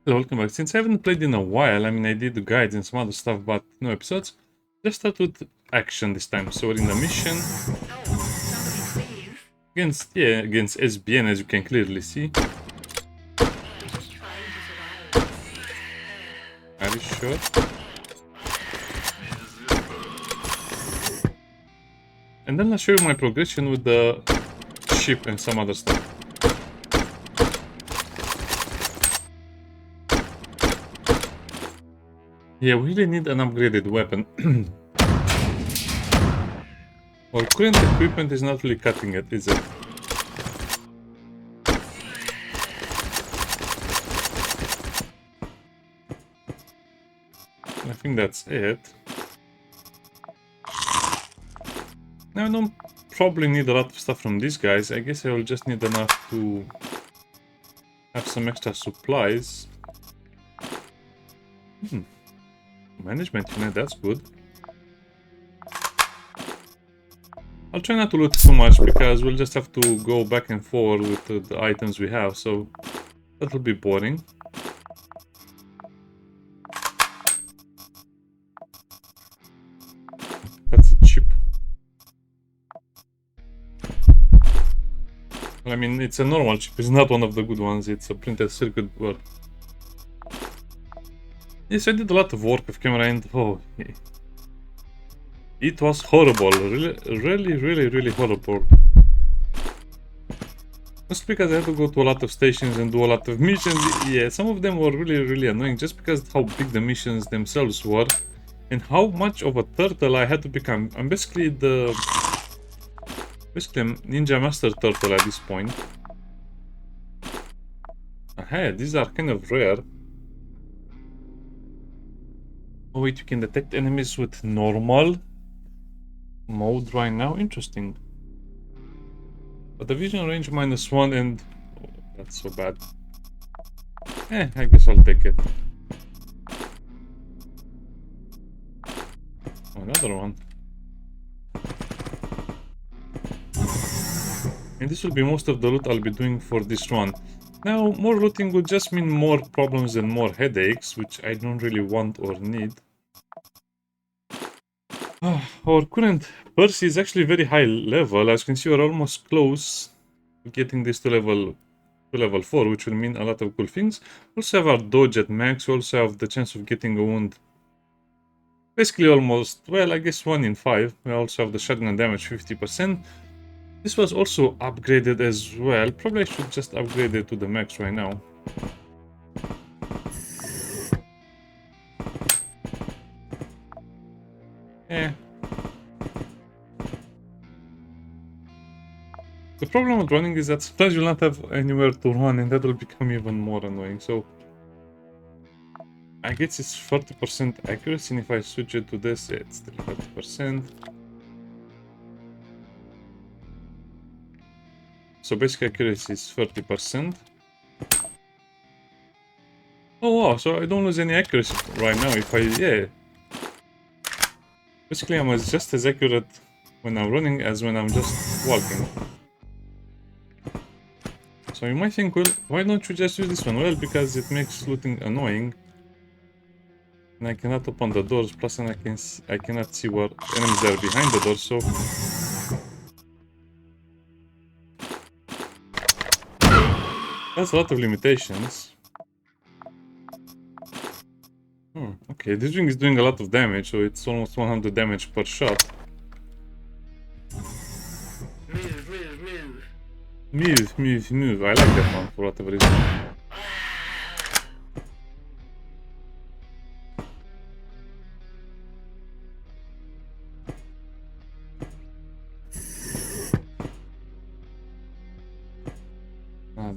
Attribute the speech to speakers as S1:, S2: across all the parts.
S1: Hello, welcome back. Since I haven't played in a while, I mean, I did the guides and some other stuff, but no episodes. Let's start with action this time. So we're in the mission against SBN, as you can clearly see. Are you sure? And then I'll show you my progression with the ship and some other stuff. Yeah, we really need an upgraded weapon. Our current equipment is not really cutting it, is it? I think that's it. Now I don't probably need a lot of stuff from these guys. I guess I will just need enough to have some extra supplies. Management unit, that's good. I'll try not to loot too much because we'll just have to go back and forth with the items we have, so that will be boring. That's a chip. I mean, it's a normal chip, it's not one of the good ones, it's a printed circuit board. Yes, I did a lot of work with camera and oh, it was horrible, really horrible. Just because I had to go to a lot of stations and do a lot of missions. Yeah, some of them were really annoying just because of how big the missions themselves were and how much of a turtle I had to become. I'm basically a Ninja Master Turtle at this point. Hey, these are kind of rare. Oh wait, you can detect enemies with normal mode right now. Interesting. But the vision range -1 and... oh, that's so bad. I guess I'll take it. Oh, another one. And this will be most of the loot I'll be doing for this run. Now, more looting would just mean more problems and more headaches, which I don't really want or need. Our current Percy is actually very high level. As you can see, we're almost close to getting this to level 4, which will mean a lot of cool things. We also have our dodge at max. We also have the chance of getting a wound. Basically almost, well, I guess 1 in 5. We also have the shotgun damage 50%. This was also upgraded as well. Probably I should just upgrade it to the max right now. The problem with running is that sometimes you'll not have anywhere to run and that will become even more annoying. So I guess it's 30% accuracy, and if I switch it to this, it's still 30%. So basic accuracy is 30%. Oh wow, so I don't lose any accuracy right now if I, yeah. Basically I'm just as accurate when I'm running as when I'm just walking. So you might think, well, why don't you just use this one? Well, because it makes looting annoying. And I cannot open the doors, plus and I cannot see what enemies are behind the doors, so... that's a lot of limitations. Okay, this ring is doing a lot of damage, so it's almost 100 damage per shot. Move. I like that one for whatever reason.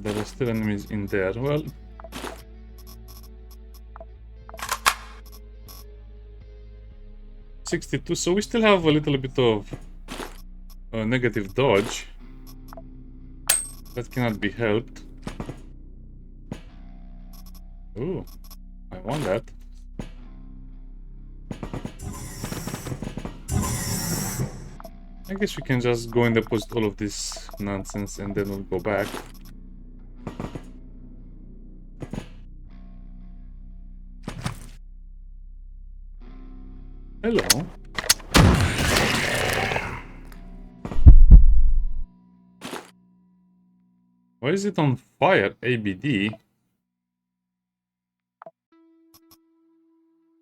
S1: There are still enemies in there. Well, $62, so we still have a little bit of negative dodge. That cannot be helped. Ooh, I want that. I guess we can just go and deposit all of this nonsense and then we'll go back. Hello. Why is it on fire? ABD.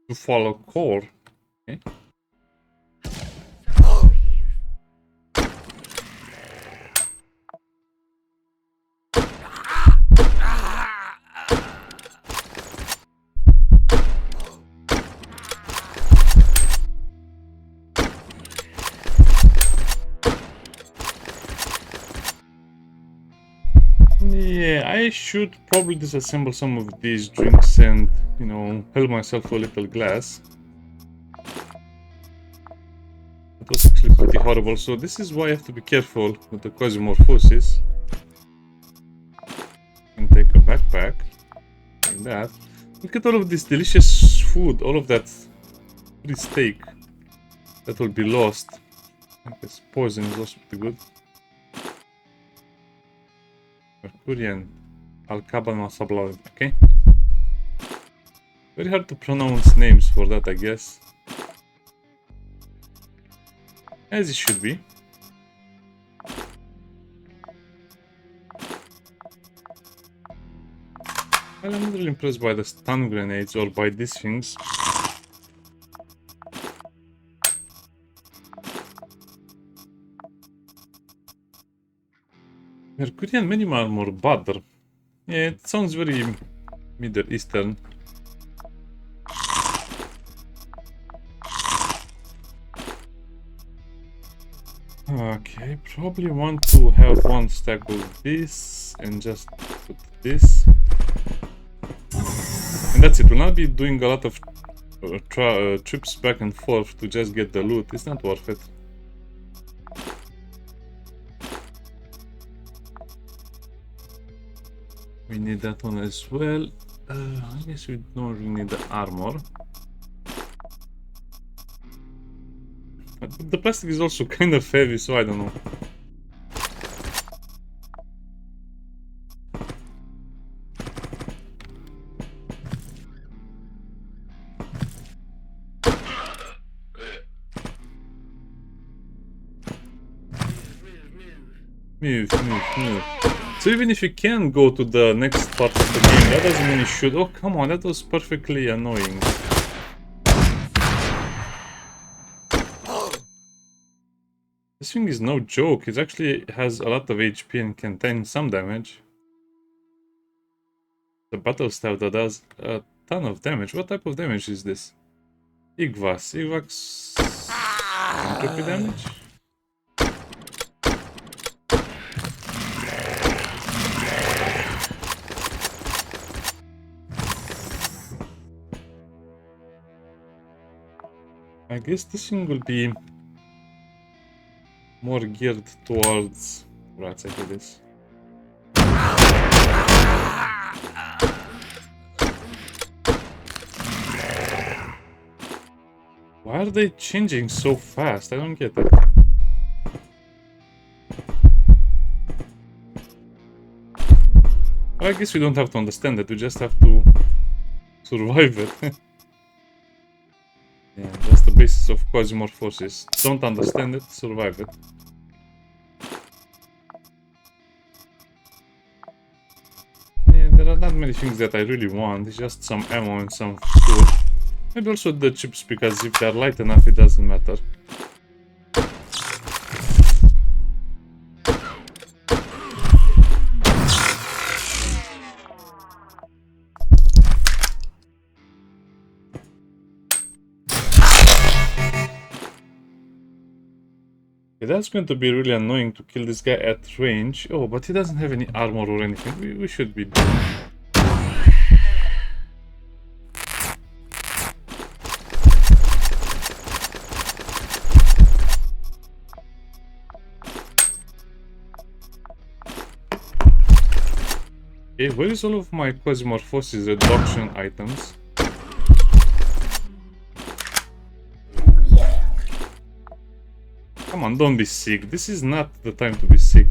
S1: To follow core. Okay. Yeah, I should probably disassemble some of these drinks and, you know, help myself to a little glass. That was actually pretty horrible, so this is why I have to be careful with the QuasiMorphosis. And take a backpack, like that. Look at all of this delicious food, all of that free steak that will be lost. I guess poison is also pretty good. Mercurian Alcabana Sabloid, okay. Very hard to pronounce names for that, I guess. As it should be. Well, I'm not really impressed by the stun grenades or by these things. Mercurian minimum armor butter. Yeah, it sounds very Middle Eastern. Okay, probably want to have one stack of this and just put this. And that's it. We'll not be doing a lot of trips back and forth to just get the loot. It's not worth it. We need that one as well. I guess we don't really need the armor. But the plastic is also kind of heavy, so I don't know. Move. So even if you can go to the next part of the game, that doesn't mean you should. Oh, come on, that was perfectly annoying. This thing is no joke. It actually has a lot of HP and can take some damage. The battle staff that does a ton of damage. What type of damage is this? Igvas. Entropy damage? I guess this thing will be more geared towards rats. I hate this. Why are they changing so fast? I don't get it. Well, I guess we don't have to understand it. We just have to survive it. Yeah, that's the basis of QuasiMorphosis. Don't understand it, survive it. Yeah, there are not many things that I really want. It's just some ammo and some food. Maybe also the chips, because if they're light enough, it doesn't matter. That's going to be really annoying to kill this guy at range. Oh, but he doesn't have any armor or anything. We should be done. Okay, where is all of my QuasiMorphosis reduction items? Come on, don't be sick. This is not the time to be sick.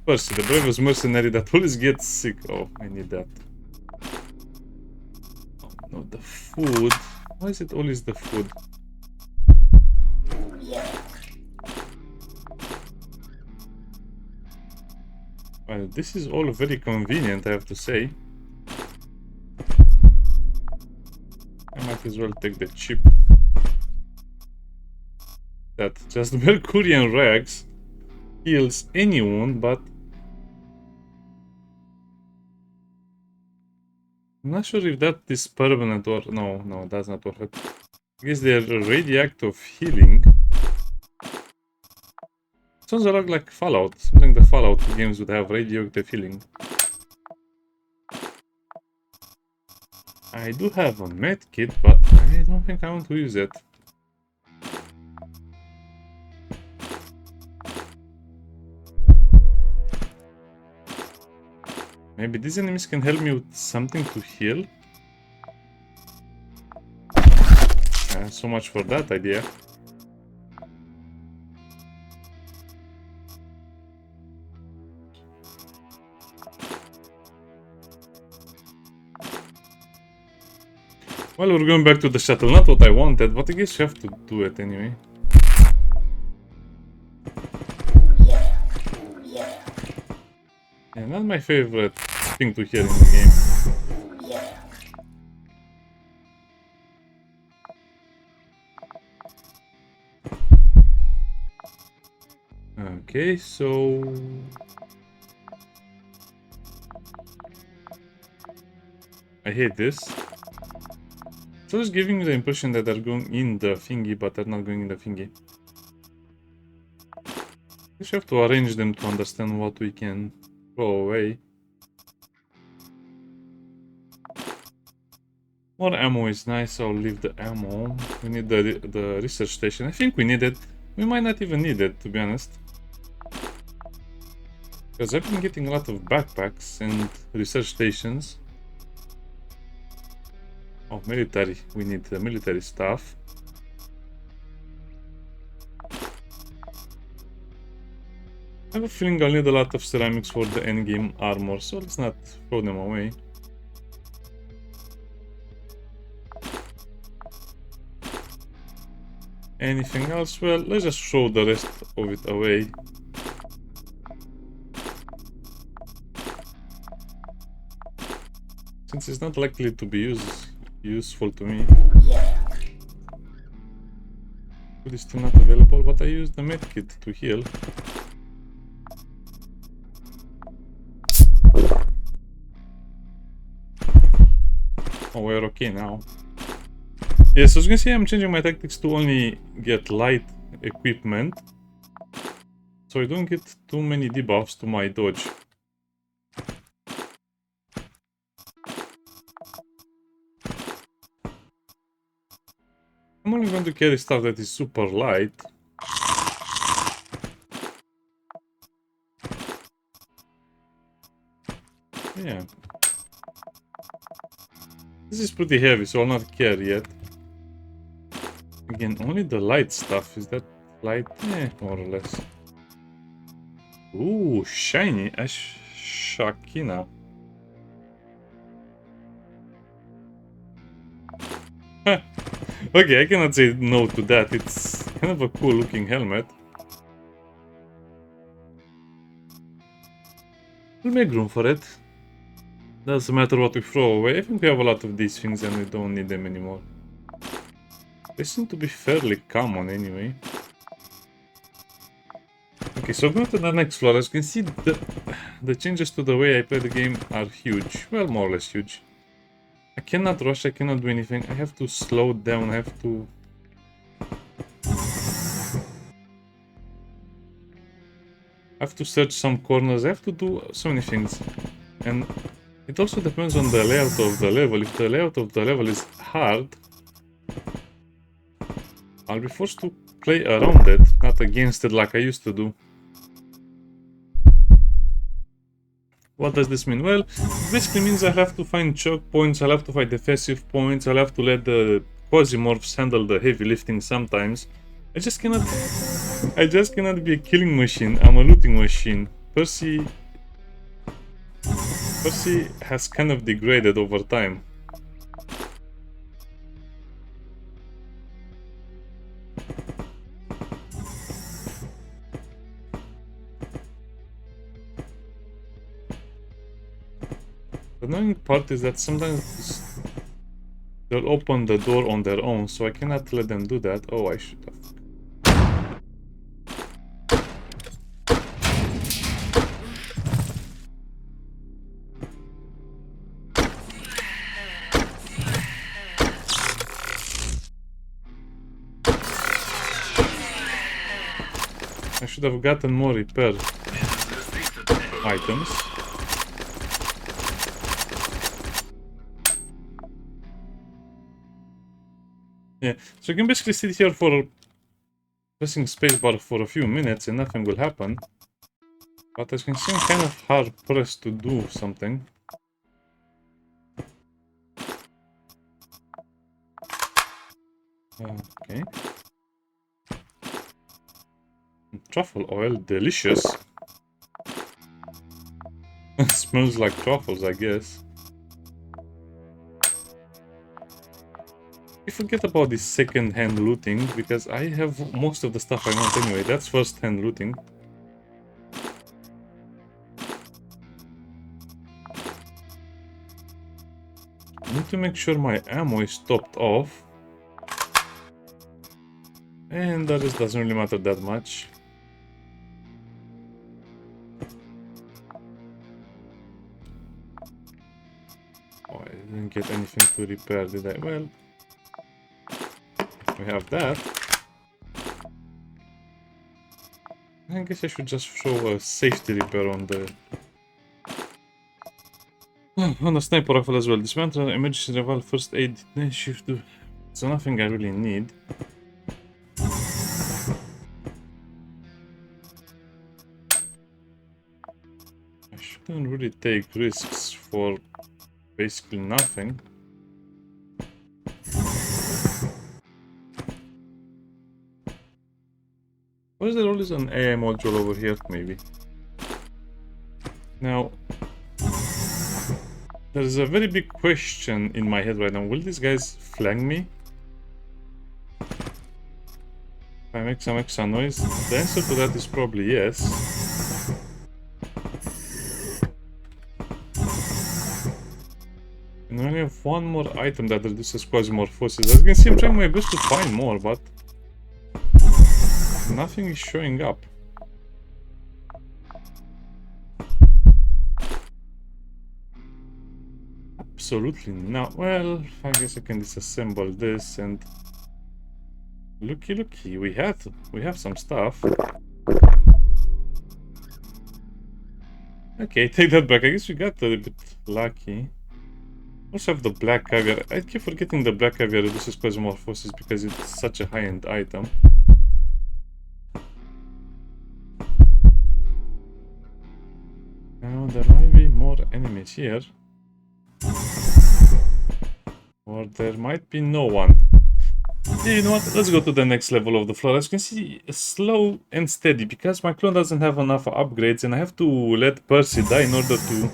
S1: Percy, the bravest mercenary that always gets sick. Oh, I need that. No, the food. Why is it always the food? Well, this is all very convenient, I have to say. I might as well take the chip. That just Mercurian rags heals anyone, but I'm not sure if that is permanent or no, that's not worth it. I guess they're radioactive healing. Sounds a lot like Fallout. Something the Fallout games would have radioactive healing. I do have a medkit, but I don't think I want to use it. Maybe these enemies can help me with something to heal. So much for that idea. Well, we're going back to the shuttle. Not what I wanted, but I guess you have to do it anyway. Yeah, not my favorite thing to hear in the game. Okay, so... I hate this. It's always giving me the impression that they're going in the thingy, but they're not going in the thingy. We have to arrange them to understand what we can throw away. More ammo is nice, I'll leave the ammo. We need the research station. I think we need it. We might not even need it, to be honest. Because I've been getting a lot of backpacks and research stations. Oh, military. We need the military stuff. I have a feeling I'll need a lot of ceramics for the endgame armor, so let's not throw them away. Anything else? Well, let's just throw the rest of it away. Since it's not likely to be useful to me. Food is still not available, but I used the medkit to heal. Oh, we're okay now. Yes, as you can see, I'm changing my tactics to only get light equipment, so I don't get too many debuffs to my dodge. I'm only going to carry stuff that is super light. Yeah. This is pretty heavy, so I'll not care yet. Again, only the light stuff. Is that light? More or less. Ooh, shiny Shakina. Okay, I cannot say no to that. It's kind of a cool looking helmet. We'll make room for it. Doesn't matter what we throw away. I think we have a lot of these things and we don't need them anymore. They seem to be fairly common anyway. Okay, so going to the next floor. As you can see, the changes to the way I play the game are huge. Well, more or less huge. I cannot rush, I cannot do anything. I have to slow down, I have to... search some corners, I have to do so many things. And it also depends on the layout of the level. If the layout of the level is hard, I'll be forced to play around it, not against it like I used to do. What does this mean? Well, it basically means I have to find choke points, I'll have to find defensive points, I'll have to let the QuasiMorphs handle the heavy lifting sometimes. I just cannot be a killing machine, I'm a looting machine. Percy has kind of degraded over time. The annoying part is that sometimes they'll open the door on their own, so I cannot let them do that. Oh, I should have. I should have gotten more repair items. Yeah, so you can basically sit here for pressing spacebar for a few minutes and nothing will happen. But as you can see, I'm kind of hard pressed to do something. Okay. Truffle oil, delicious. It smells like truffles, I guess. We forget about this second-hand looting, because I have most of the stuff I want anyway. That's first-hand looting. I need to make sure my ammo is topped off. And that just doesn't really matter that much. Oh, I didn't get anything to repair, did I? Well, we have that. I guess I should just show a safety repair on the sniper rifle as well. Dismantle, emergency revival, first aid, then shift to. So nothing I really need. I shouldn't really take risks for basically nothing. Why is there always an AI module over here, maybe? Now, there's a very big question in my head right now. Will these guys flank me? If I make some extra noise? The answer to that is probably yes. And I only have one more item that reduces QuasiMorph. As you can see, I'm trying my best to find more, but nothing is showing up. Absolutely not. Well, I guess I can disassemble this and looky, we have some stuff. Okay, take that back. I guess we got a bit lucky. Also have the black caviar. I keep forgetting the black caviar reduces QuasiMorph because it's such a high-end item. Now there might be more enemies here. Or there might be no one. Yeah, you know what? Let's go to the next level of the floor. As you can see, slow and steady, because my clone doesn't have enough upgrades and I have to let Percy die in order to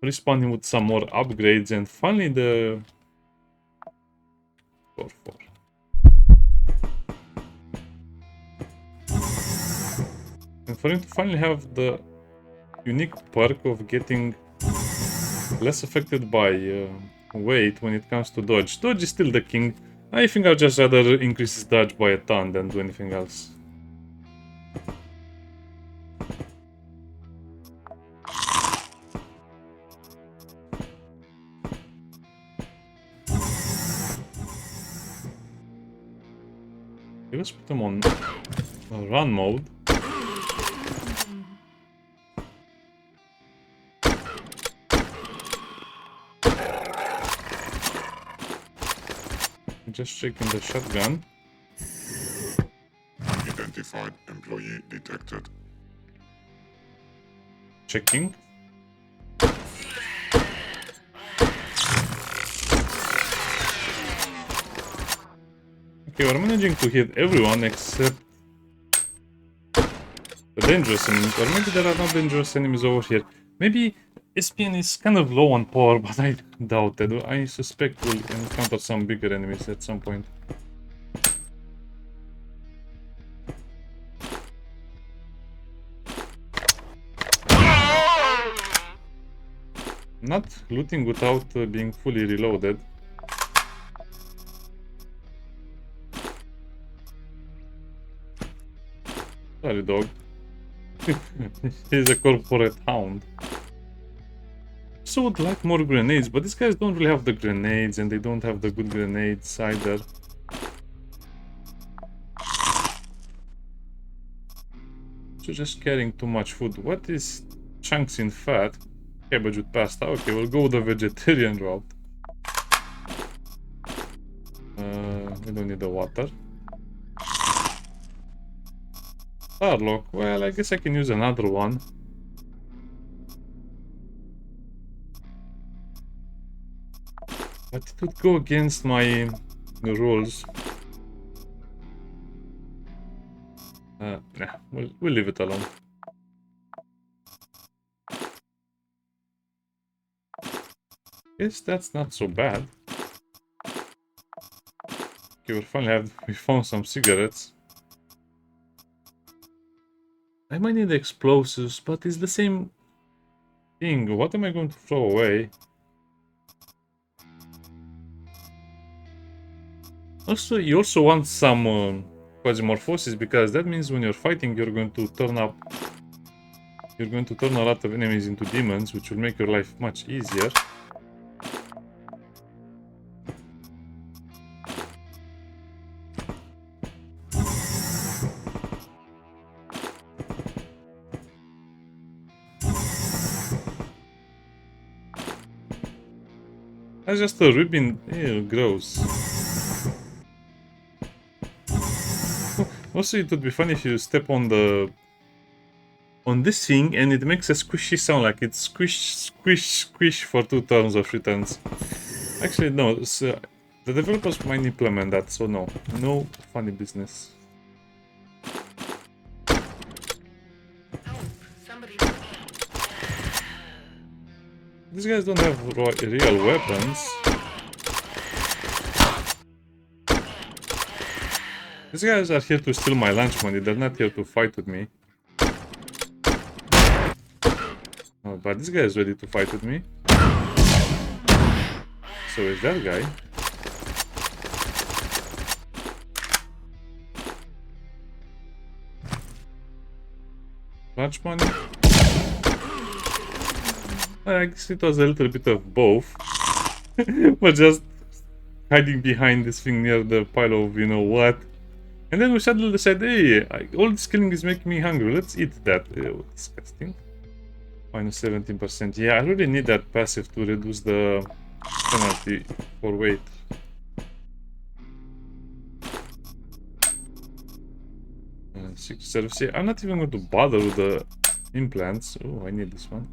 S1: respawn him with some more upgrades, and finally the... 4-4. And for him to finally have the unique perk of getting less affected by weight when it comes to dodge. Dodge is still the king. I think I'd just rather increase his dodge by a ton than do anything else. Let's put him on run mode. Just checking the shotgun.
S2: Identified employee detected.
S1: Checking. Okay, we're managing to hit everyone except the dangerous enemies. Or maybe there are not dangerous enemies over here. Maybe SPN is kind of low on power, but I doubt it. I suspect we'll encounter some bigger enemies at some point. Not looting without being fully reloaded. Sorry, dog. He's a corporate hound. So would like more grenades, but these guys don't really have the grenades, and they don't have the good grenades either. So just carrying too much food. What is chunks in fat? Cabbage with pasta. Okay, we'll go the vegetarian route. We don't need the water. Starlock. Well, I guess I can use another one. But it would go against my rules. Nah, we'll leave it alone. Guess that's not so bad. Okay, we found some cigarettes. I might need explosives, but it's the same thing. What am I going to throw away? Also, you also want some QuasiMorphosis, because that means when you're fighting, you're going to turn a lot of enemies into demons, which will make your life much easier. That's just a ribbon. Ew, gross. Also, it would be funny if you step on this thing and it makes a squishy sound, like it's squish, squish, squish for 2 turns or 3 turns. Actually, no. The developers might implement that, so no funny business. These guys don't have real weapons. These guys are here to steal my lunch money, they're not here to fight with me. Oh, but this guy is ready to fight with me. So is that guy. Lunch money? I guess it was a little bit of both. But just hiding behind this thing near the pile of you know what. And then we suddenly decide, hey, all this killing is making me hungry, let's eat that. Ew, disgusting. Minus 17%. Yeah, I really need that passive to reduce the penalty for weight. Six service. Yeah, I'm not even going to bother with the implants. Oh, I need this one.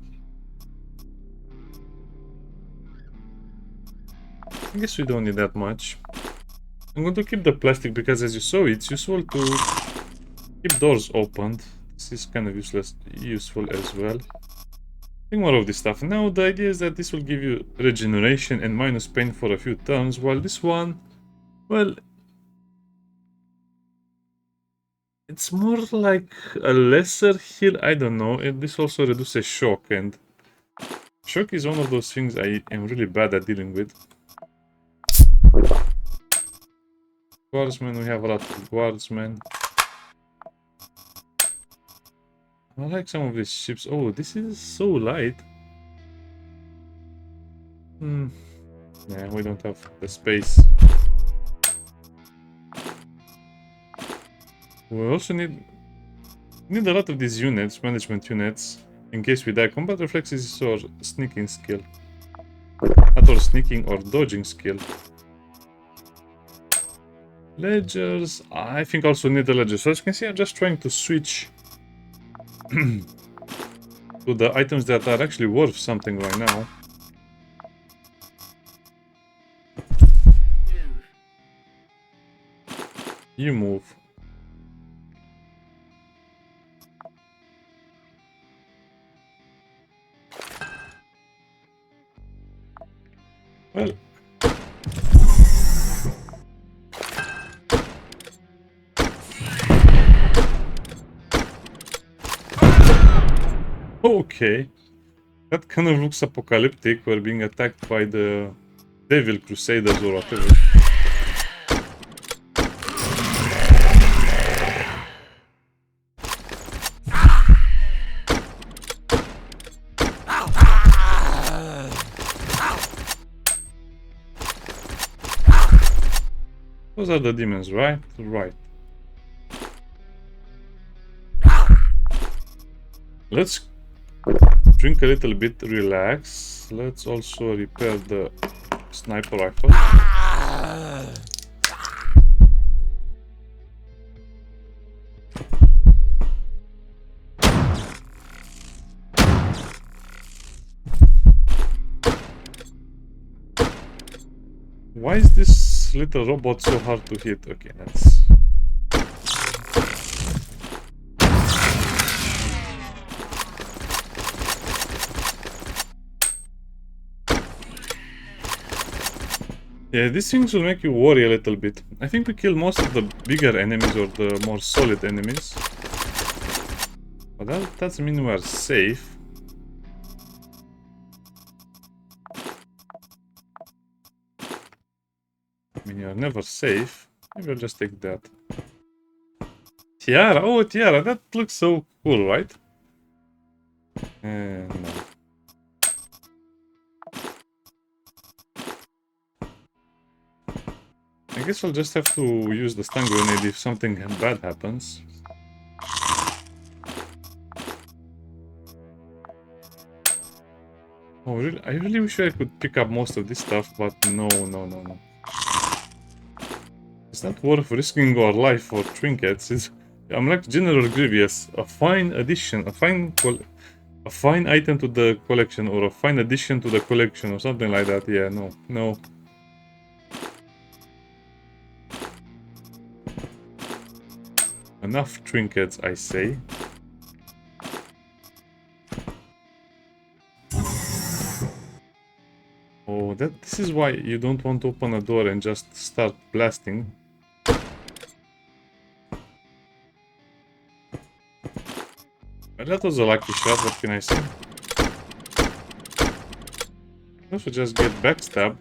S1: I guess we don't need that much. I'm going to keep the plastic because, as you saw, it's useful to keep doors opened. This is kind of useful as well. Think more of this stuff. Now, the idea is that this will give you regeneration and minus pain for a few turns, while this one, well, it's more like a lesser heal. I don't know. And this also reduces shock, and shock is one of those things I am really bad at dealing with. Guardsmen, we have a lot of guardsmen. I like some of these ships. Oh, this is so light. Yeah, we don't have the space. We also need a lot of these units, management units, in case we die. Combat reflexes or sneaking skill. Not or sneaking or dodging skill. Ledgers, I think also need the ledgers. So as you can see, I'm just trying to switch to the items that are actually worth something right now. You move. Well, okay. That kind of looks apocalyptic. We're being attacked by the Devil Crusaders or whatever. Those are the demons, right? Right. Let's drink a little bit, relax. Let's also repair the sniper rifle. Why is this little robot so hard to hit? Okay, let's... Yeah, these things will make you worry a little bit. I think we killed most of the bigger enemies or the more solid enemies. But that doesn't mean we're safe. I mean, you're never safe. Maybe I'll just take that. Tiara! Oh, tiara! That looks so cool, right? No. I guess I'll just have to use the stun grenade if something bad happens. Oh, really? I really wish I could pick up most of this stuff, but no. It's not worth risking our life for trinkets. I'm like General Grievous. A fine addition, a fine item to the collection, or a fine addition to the collection, or something like that. Yeah, no. Enough trinkets, I say. Oh, this is why you don't want to open a door and just start blasting. Well, that was a lucky shot, what can I say? I should just get backstabbed.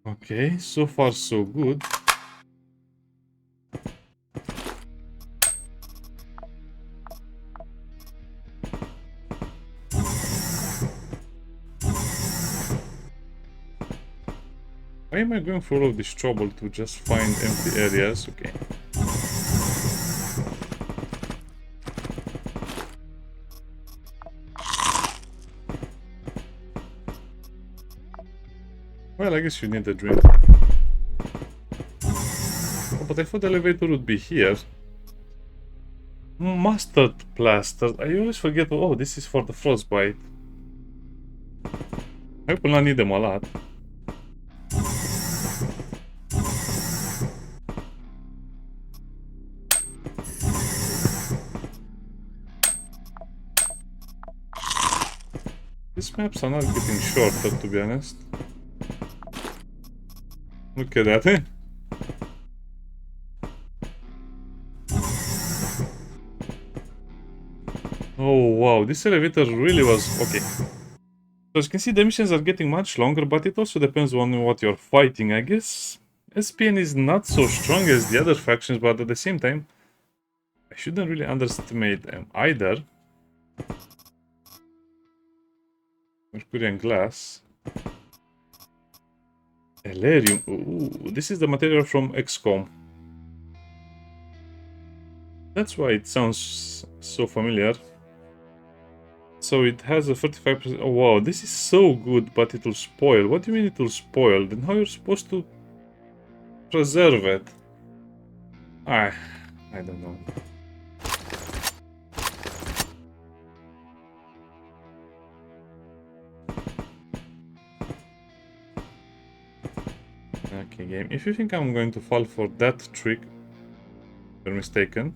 S1: Okay, so far so good. Why am I going through all of this trouble to just find empty areas? Okay. Well, I guess you need a drink. Oh, but I thought the elevator would be here. Mustard plaster. I always forget. Oh, this is for the frostbite. I hope we'll not need them a lot. These maps are not getting shorter, to be honest. Look at that, eh? Oh wow, this elevator really was... okay. So as you can see, the missions are getting much longer, but it also depends on what you're fighting, I guess. SPN is not so strong as the other factions, but at the same time, I shouldn't really underestimate them either. Mercurian glass. Elerium. Ooh, this is the material from XCOM. That's why it sounds so familiar. So it has a 35%. Oh wow, this is so good, but it will spoil. What do you mean it will spoil? Then how are you supposed to preserve it? I don't know. Okay, game. If you think I'm going to fall for that trick, you're mistaken.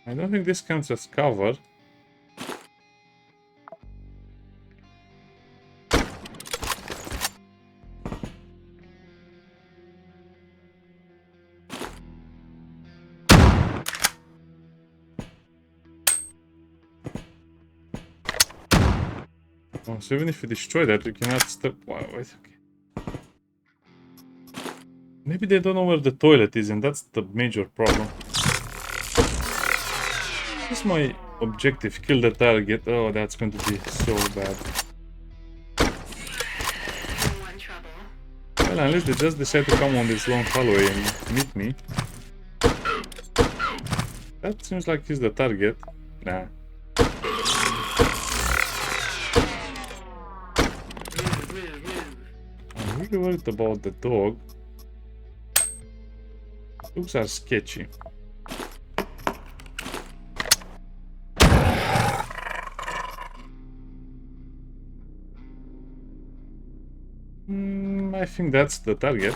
S1: I don't think this counts as cover. Oh, so even if you destroy that, you cannot step. Wow, wait, okay. Maybe they don't know where the toilet is, and that's the major problem. This is my objective, kill the target. Oh, that's going to be so bad. Well, unless they just decide to come on this long hallway and meet me. That seems like he's the target. Nah. I'm really worried about the dog. Dogs are sketchy. I think that's the target.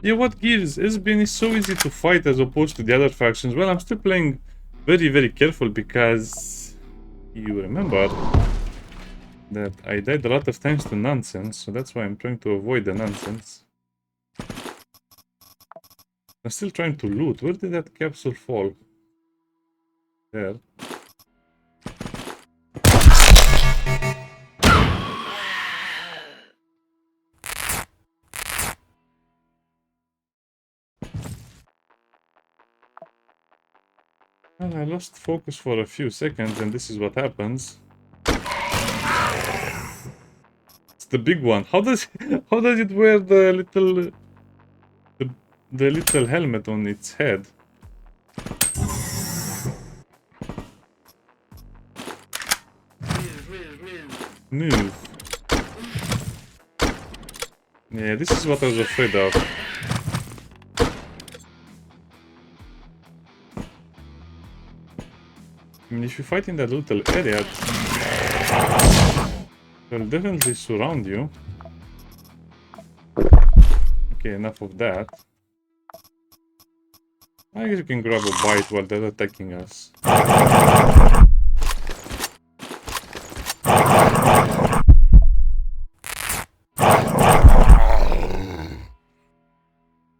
S1: Yeah, what gives? SBN is so easy to fight as opposed to the other factions. Well, I'm still playing very, very careful because you remember that I died a lot of times to nonsense, so that's why I'm trying to avoid the nonsense. I'm still trying to loot. Where did that capsule fall? There. Well, I lost focus for a few seconds, and this is what happens. It's the big one. How does it wear the little helmet on its head? Move. Yeah, this is what I was afraid of. I mean, if you fight in that little area, they'll definitely surround you. Okay, enough of that. I guess you can grab a bite while they're attacking us.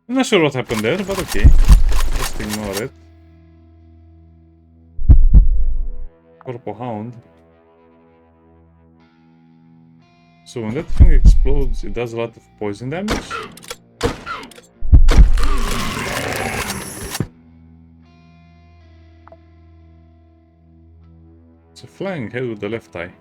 S1: I'm not sure what happened there, but okay. Just ignore it. Purple Hound. So when that thing explodes, it does a lot of poison damage. It's a flying head with the left eye.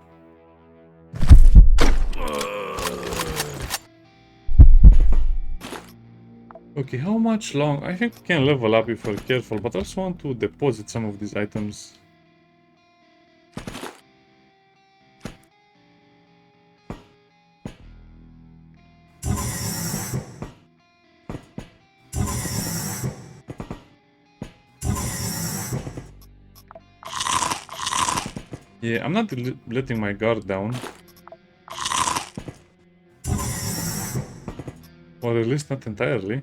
S1: Okay, how much long? I think we can level up if we're careful, but I also want to deposit some of these items. Yeah, I'm not letting my guard down. Or at least not entirely.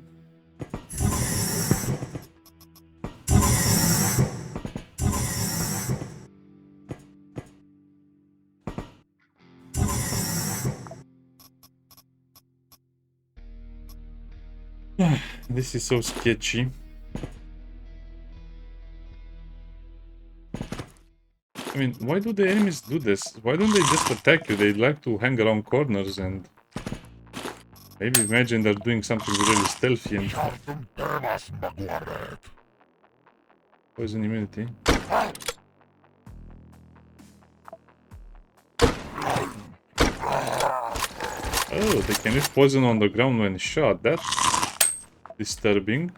S1: This is so sketchy. I mean, why do the enemies do this? Why don't they just attack you? They like to hang around corners and maybe imagine they're doing something really stealthy and poison immunity. Oh, they can leave poison on the ground when shot. That's disturbing.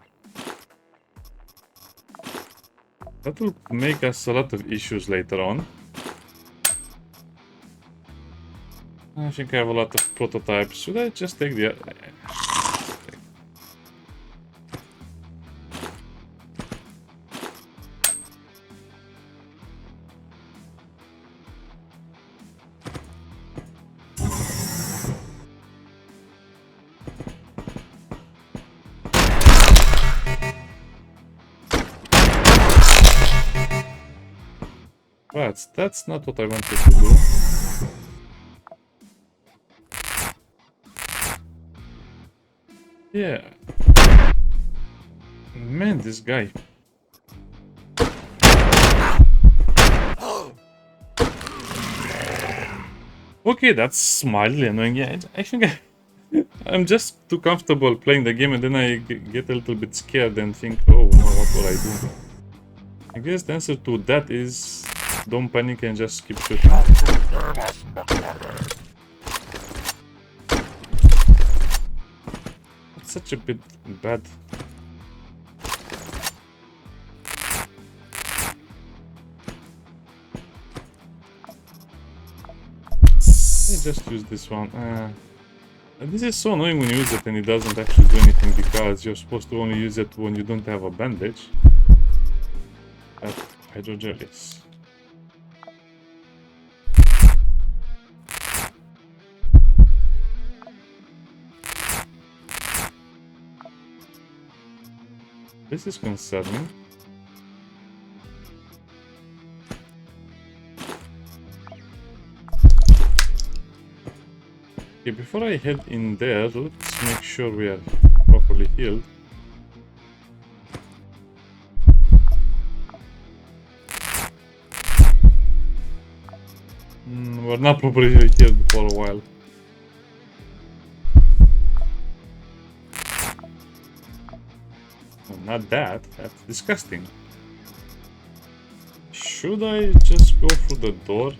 S1: That will make us a lot of issues later on. I think I have a lot of prototypes. Should I just take the... But that's not what I wanted to do. Yeah. Man, this guy. Okay, that's mildly annoying. Yeah, I think I'm just too comfortable playing the game and then I get a little bit scared and think, oh no, what will I do? I guess the answer to that is don't panic and just keep shooting. It's such a bit bad. I just use this one. This is so annoying when you use it and it doesn't actually do anything because you're supposed to only use it when you don't have a bandage. That hydrogel is. This is concerning. Okay, before I head in there, let's make sure we are properly healed. We're not properly healed for a while. No, not that. That's disgusting. Should I just go through the door?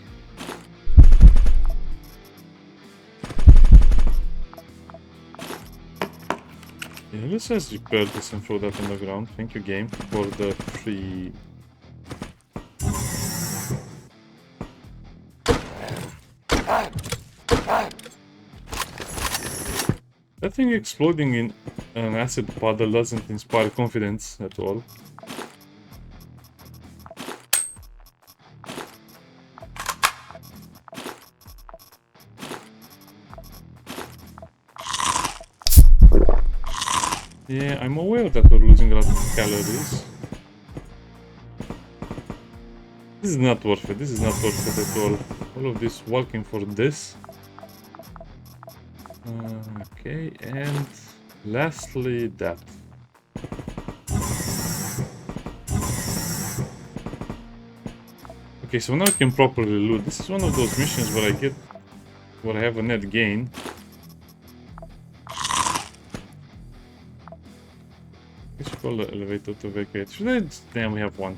S1: Yeah, let's just repair this and throw that on the ground. Thank you, game, for the free. That thing exploding in an acid puddle doesn't inspire confidence at all. Yeah, I'm aware that we're losing a lot of calories. This is not worth it. This is not worth it at all. All of this walking for this. Okay, and lastly that. Okay, so now I can properly loot. This is one of those missions where I have a net gain. I should call the elevator to vacate. Should I? Damn, we have one.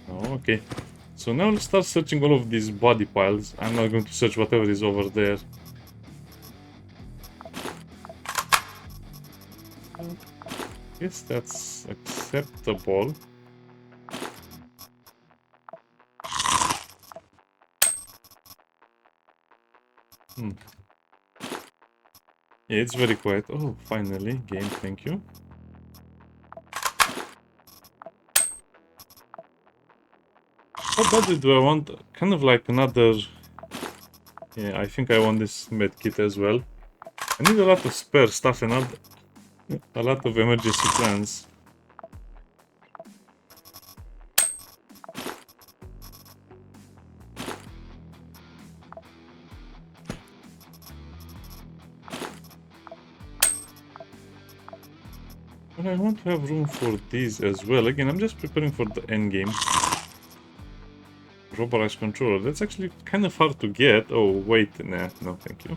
S1: Oh, okay. So now let's start searching all of these body piles. I'm not going to search whatever is over there. Guess that's acceptable. Yeah, it's very quiet. Oh, finally, game, thank you. How badly do I want? Kind of like another... Yeah, I think I want this medkit as well. I need a lot of spare stuff and a lot of emergency plans. But I want to have room for these as well. Again, I'm just preparing for the end game. Rubberized controller. That's actually kind of hard to get. Oh, wait. Nah, no, thank you.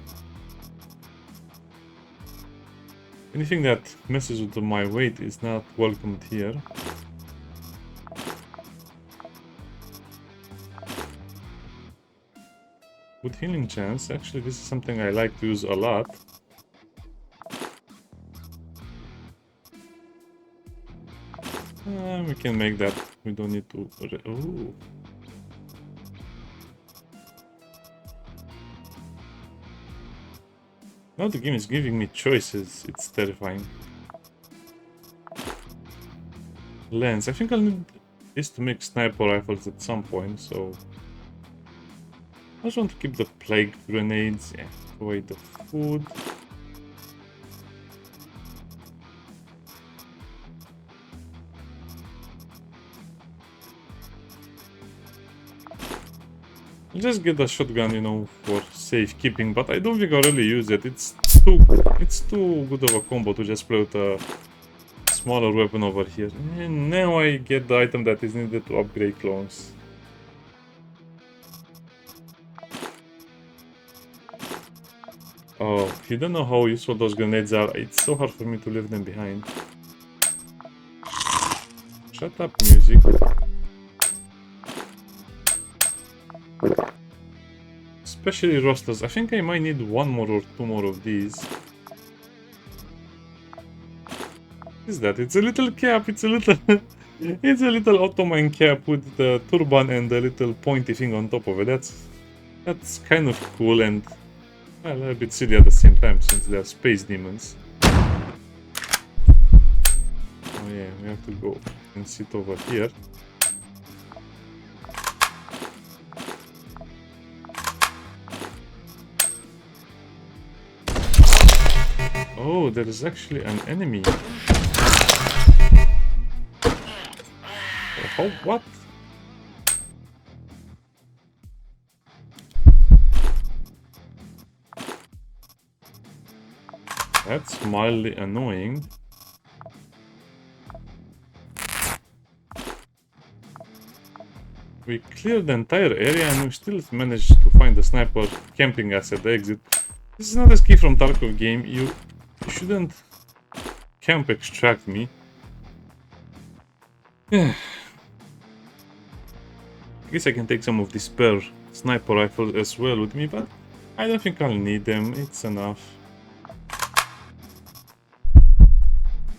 S1: Anything that messes with my weight is not welcomed here. Good healing chance. Actually, this is something I like to use a lot. We can make that. We don't need to... Oh. Now the game is giving me choices. It's terrifying. Lens. I think I'll need this to make sniper rifles at some point, so... I just want to keep the plague grenades. Yeah, away the food. I'll just get the shotgun, you know, for safekeeping, but I don't think I'll really use it. It's too good of a combo to just play with a smaller weapon over here. And now I get the item that is needed to upgrade clones. Oh, you don't know how useful those grenades are. It's so hard for me to leave them behind. Shut up, music. Especially rosters. I think I might need one more or two more of these. What is that? It's a little cap. It's a little... it's a little Ottoman cap with the turban and the little pointy thing on top of it. That's kind of cool and well, a bit silly at the same time since they're space demons. Oh yeah, we have to go and sit over here. Oh, there is actually an enemy. Oh, what? That's mildly annoying. We cleared the entire area and we still managed to find the sniper camping us at the exit. This is not a ski from Tarkov game. You shouldn't camp extract me. I guess I can take some of the spare sniper rifles as well with me, but I don't think I'll need them. It's enough.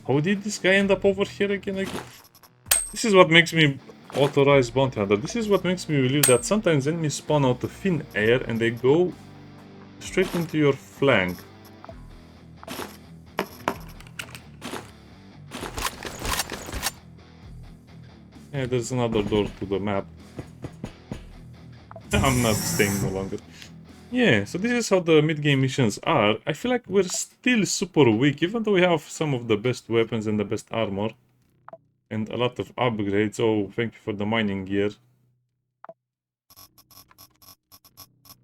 S1: How did this guy end up over here again? This is what makes me authorize bounty hunter. This is what makes me believe that sometimes enemies spawn out of thin air and they go straight into your flank. Yeah, there's another door to the map. I'm not staying no longer. Yeah, so this is how the mid-game missions are. I feel like we're still super weak, even though we have some of the best weapons and the best armor. And a lot of upgrades. Oh, thank you for the mining gear.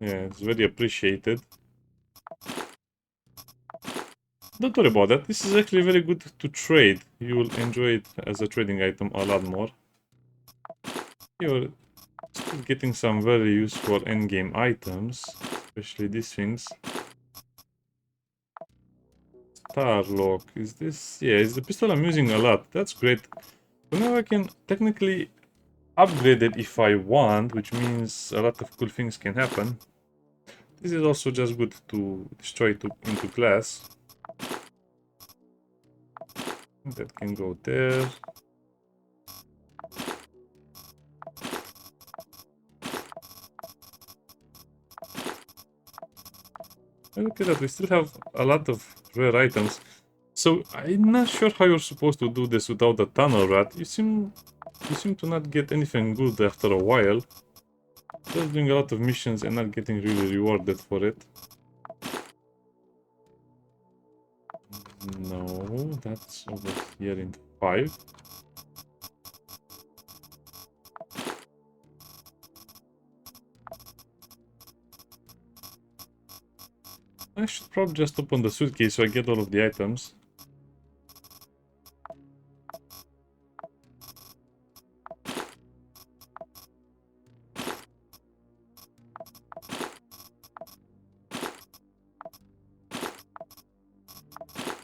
S1: Yeah, it's very appreciated. Don't worry about that. This is actually very good to trade. You will enjoy it as a trading item a lot more. You're still getting some very useful endgame items, especially these things. Starlock. Is this... Yeah, it's the pistol I'm using a lot. That's great. So now I can technically upgrade it if I want, which means a lot of cool things can happen. This is also just good to destroy into glass. That can go there. And look at that, we still have a lot of rare items. So I'm not sure how you're supposed to do this without the tunnel rat. You seem to not get anything good after a while. Just doing a lot of missions and not getting really rewarded for it. No, that's over here in 5. I should probably just open the suitcase so I get all of the items.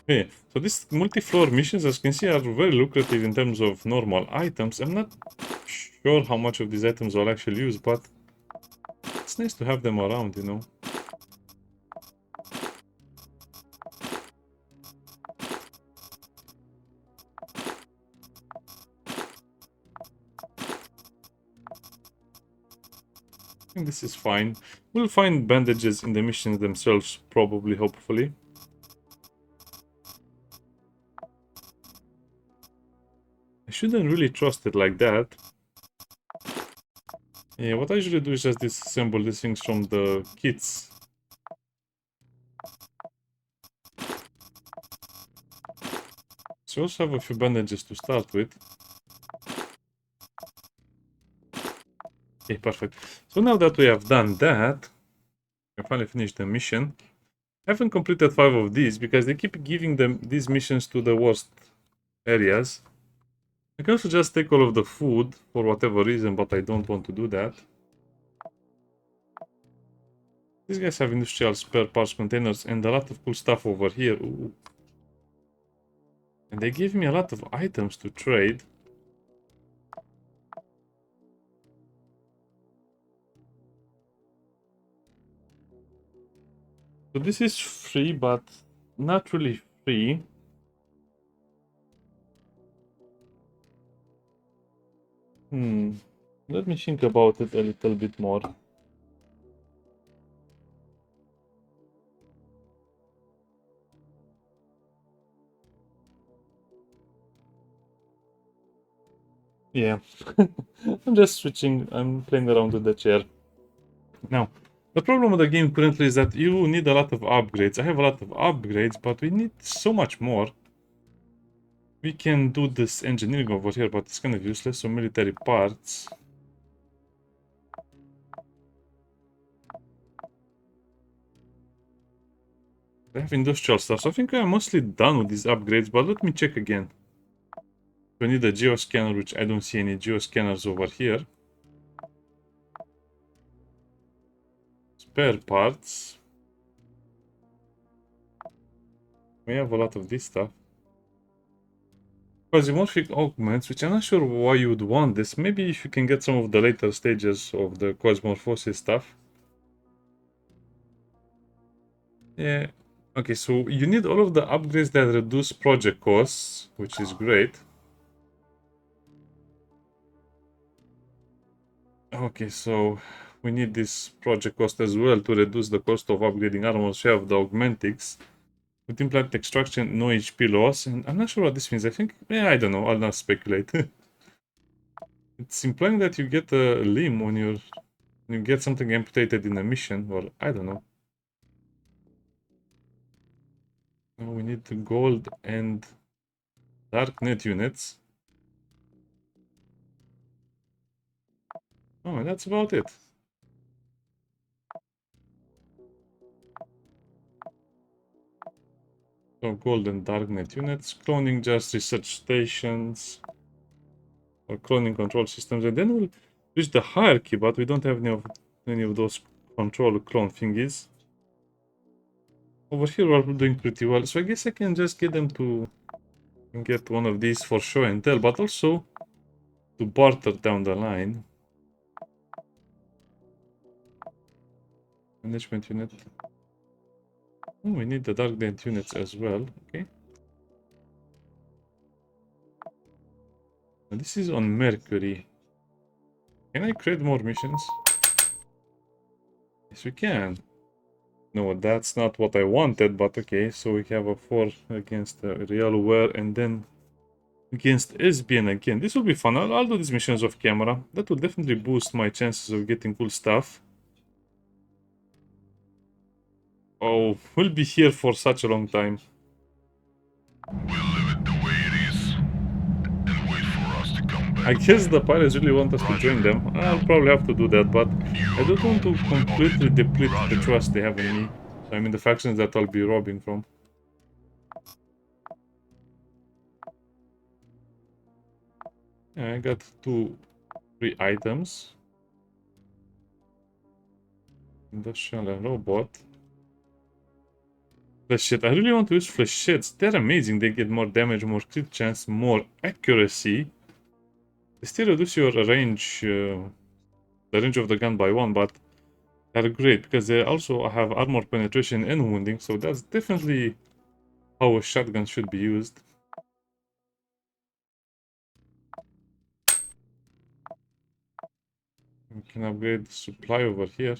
S1: Okay, so these multi-floor missions, as you can see, are very lucrative in terms of normal items. I'm not sure how much of these items I'll actually use, but it's nice to have them around, you know. I think this is fine. We'll find bandages in the missions themselves, probably, hopefully. I shouldn't really trust it like that. Yeah, what I usually do is just disassemble these things from the kits. So we also have a few bandages to start with. Okay, perfect. So now that we have done that, we finally finished the mission. I haven't completed 5 of these because they keep giving them these missions to the worst areas. I can also just take all of the food for whatever reason, but I don't want to do that. These guys have industrial spare parts containers and a lot of cool stuff over here. Ooh. And they give me a lot of items to trade. So this is free, but not really free. Let me think about it a little bit more. Yeah. I'm just switching. I'm playing around with the chair. Now, the problem with the game currently is that you need a lot of upgrades. I have a lot of upgrades, but we need so much more. We can do this engineering over here, but it's kind of useless. So military parts. I have industrial stuff, so I think I'm mostly done with these upgrades, but let me check again. We need a geoscanner, which I don't see any geoscanners over here. Spare parts. We have a lot of this stuff. QuasiMorphic augments, which I'm not sure why you would want this. Maybe if you can get some of the later stages of the QuasiMorphosis stuff. Yeah. Okay, so you need all of the upgrades that reduce project costs, which is great. Okay, so we need this project cost as well to reduce the cost of upgrading armor. So we have the augmentics. With implant extraction, no HP loss, and I'm not sure what this means. I think, yeah, I don't know. I'll not speculate. It's implying that you get a limb when you get something amputated in a mission, or I don't know. Now we need the gold and dark net units. Oh, and that's about it. So gold and dark net units, cloning just research stations, or cloning control systems, and then we'll reach the hierarchy, but we don't have any of those control clone thingies. Over here we're doing pretty well, so I guess I can just get them to get one of these for show and tell, but also to barter down the line. Management unit. Oh, we need the dark net units as well. Okay. And this is on Mercury. Can I create more missions? Yes, we can. No, that's not what I wanted, but okay. So we have a 4 against Real Wear and then against SBN again. This will be fun. I'll do these missions off camera. That will definitely boost my chances of getting cool stuff. Oh, we'll be here for such a long time.
S2: We'll leave it the way it is and wait for us to come back.
S1: I guess the pirates really want us to join them. I'll probably have to do that, but I
S2: You're
S1: don't want to
S2: going for the
S1: completely
S2: audit.
S1: deplete the
S2: Roger.
S1: trust they have in me. I mean, the factions that I'll be robbing from. Yeah, I got 2 free items. Industrial and robot. Flechette. I really want to use flechettes. They're amazing. They get more damage, more crit chance, more accuracy. They still reduce your range, the range of the gun by 1, but they're great because they also have armor penetration and wounding. So that's definitely how a shotgun should be used. We can upgrade the supply over here.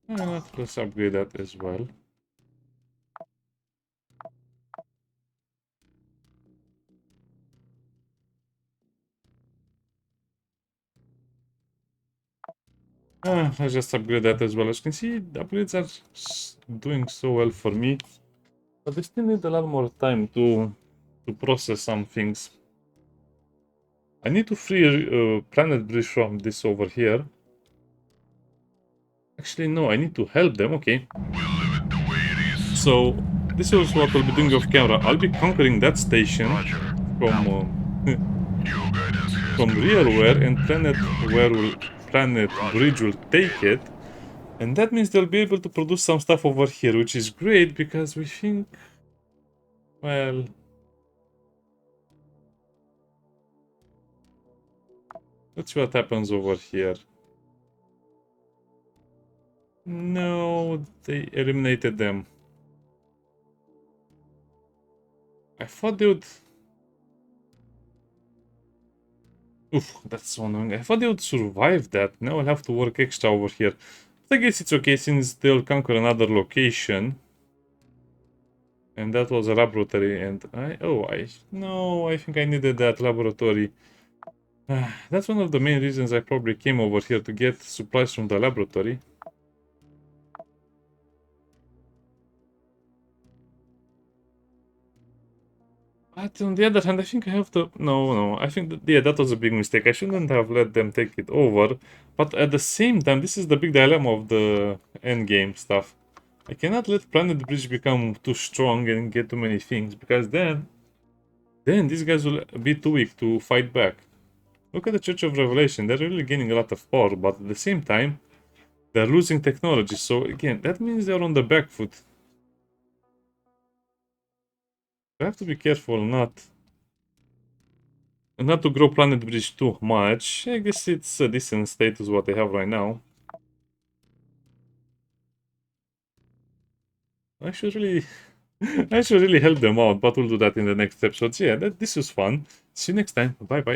S1: And let's upgrade that as well. I just upgrade that as well. As you can see, the upgrades are doing so well for me. But they still need a lot more time to process some things. I need to free Planet Bridge from this over here. Actually, no, I need to help them. Okay.
S2: We'll leave it the way it is.
S1: So, this is what I'll be doing off camera. I'll be conquering that station
S2: Roger.
S1: from
S2: Your guidance has
S1: from
S2: been
S1: realware, and
S2: urgent.
S1: Planet Bridge will take it. And that means they'll be able to produce some stuff over here, which is great because we think, well, let's see what happens over here. No, they eliminated them. I thought they would... Oof, that's so annoying. I thought they would survive that. Now I'll have to work extra over here. But I guess it's okay since they'll conquer another location. And that was a laboratory, and no, I think I needed that laboratory. That's one of the main reasons I probably came over here, to get supplies from the laboratory. But on the other hand, I think I have to... No, I think that, yeah, that was a big mistake. I shouldn't have let them take it over. But at the same time, this is the big dilemma of the endgame stuff. I cannot let Planet Bridge become too strong and get too many things, because then these guys will be too weak to fight back. Look at the Church of Revelation. They're really gaining a lot of power, but at the same time, they're losing technology. So again, that means they're on the back foot. I have to be careful not to grow Planet Bridge too much. I guess it's a decent status what they have right now. I should really I should really help them out, but we'll do that in the next episode. So yeah, this was fun. See you next time. Bye bye.